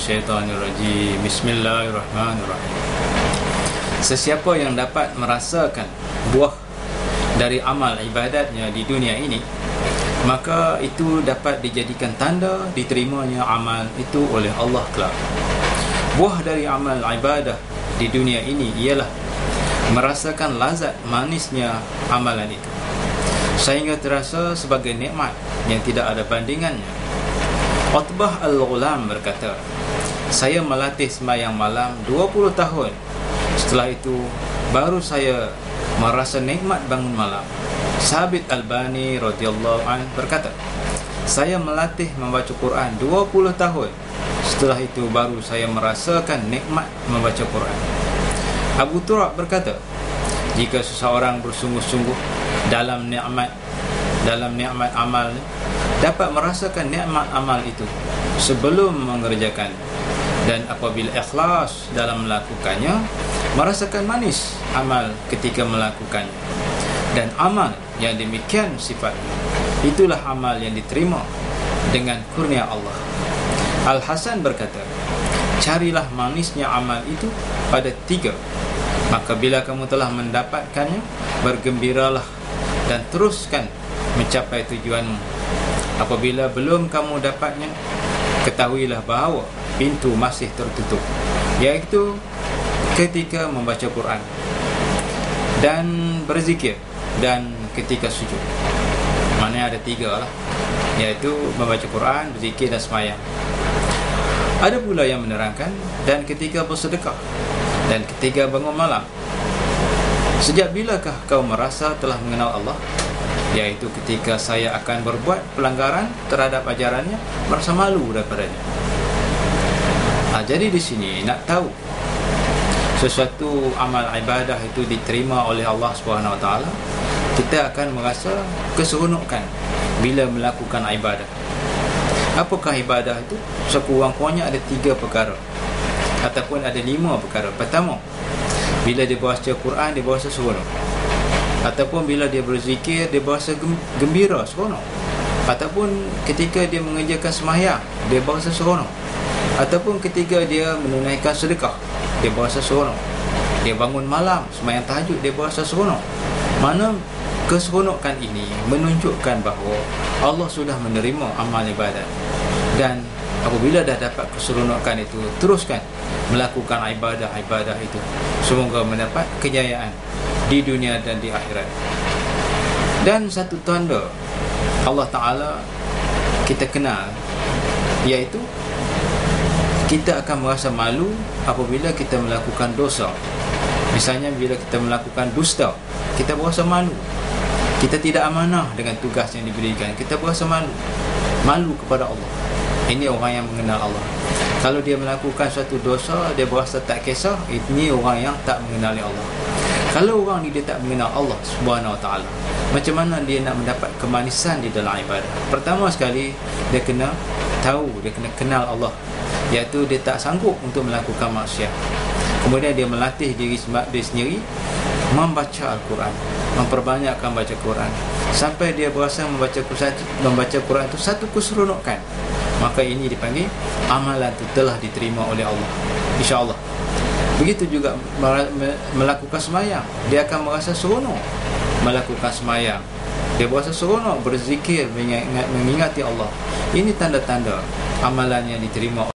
minasyaitanirrajim. Bismillahirrahmanirrahim. Sesiapa yang dapat merasakan buah dari amal ibadatnya di dunia ini, maka itu dapat dijadikan tanda diterimanya amal itu oleh Allah kelak. Buah dari amal ibadah di dunia ini ialah merasakan lazat manisnya amalan itu, sehingga terasa sebagai nikmat yang tidak ada bandingannya. Utbah Al-Ghulam berkata, saya melatih sembahyang malam 20 tahun. Setelah itu baru saya merasa nikmat bangun malam. Sabit Al-Bani radhiyallahu anhu berkata, saya melatih membaca Quran 20 tahun. Setelah itu baru saya merasakan nikmat membaca Quran. Abu Turab berkata, jika seseorang bersungguh-sungguh dalam nikmat amal, dapat merasakan nikmat amal itu sebelum mengerjakan, dan apabila ikhlas dalam melakukannya, merasakan manis amal ketika melakukannya. Dan amal yang demikian sifatnya, itulah amal yang diterima dengan kurnia Allah. Al-Hasan berkata, carilah manisnya amal itu pada 3. Maka bila kamu telah mendapatkannya, bergembiralah dan teruskan mencapai tujuanmu. Apabila belum kamu dapatnya, ketahuilah bahawa pintu masih tertutup, iaitu ketika membaca Quran dan berzikir dan ketika sujud. Maknanya ada 3 lah, iaitu membaca Quran, berzikir dan sembahyang. Ada pula yang menerangkan dan ketika bersedekah dan ketika bangun malam. Sejak bilakah kau merasa telah mengenal Allah? Iaitu ketika saya akan berbuat pelanggaran terhadap ajarannya, merasa malu daripadanya. Jadi di sini nak tahu sesuatu amal ibadah itu diterima oleh Allah Subhanahu Wa Taala, kita akan merasa keseronokan bila melakukan ibadah. Apakah ibadah itu? Sekurang-kurangnya ada 3 perkara ataupun ada 5 perkara. Pertama, bila dia baca Quran, dia berasa seronok. Ataupun bila dia berzikir, dia berasa gembira, seronok. Ataupun ketika dia mengerjakan sembahyang, dia berasa seronok. Ataupun ketika dia menunaikan sedekah, dia berasa seronok. Dia bangun malam, sembahyang tahajud, dia berasa seronok. Mana keseronokan ini menunjukkan bahawa Allah sudah menerima amal ibadat. Dan apabila dah dapat keseronokan itu, teruskan melakukan ibadah-ibadah itu, semoga mendapat kejayaan di dunia dan di akhirat. Dan satu tanda Allah Ta'ala kita kenal, iaitu kita akan merasa malu apabila kita melakukan dosa. Misalnya bila kita melakukan dusta, kita berasa malu. Kita tidak amanah dengan tugas yang diberikan, kita berasa malu kepada Allah. Ini orang yang mengenal Allah. Kalau dia melakukan suatu dosa, dia berasa tak kisah, ini orang yang tak mengenali Allah. Kalau orang ni dia tak mengenal Allah Subhanahu Wa Taala, macam mana dia nak mendapat kemanisan di dalam ibadah? Pertama sekali, dia kena tahu, dia kena kenal Allah, iaitu dia tak sanggup untuk melakukan maksiat. Kemudian dia melatih diri dia sendiri membaca Al-Quran, memperbanyakkan baca Quran, sampai dia berasa membaca Quran itu satu keseronokan. Maka ini dipanggil amalan itu telah diterima oleh Allah, insya-Allah. Begitu juga melakukan sembahyang, dia akan merasa seronok melakukan sembahyang. Dia berasa seronok berzikir, mengingati Allah. Ini tanda-tanda amalan yang diterima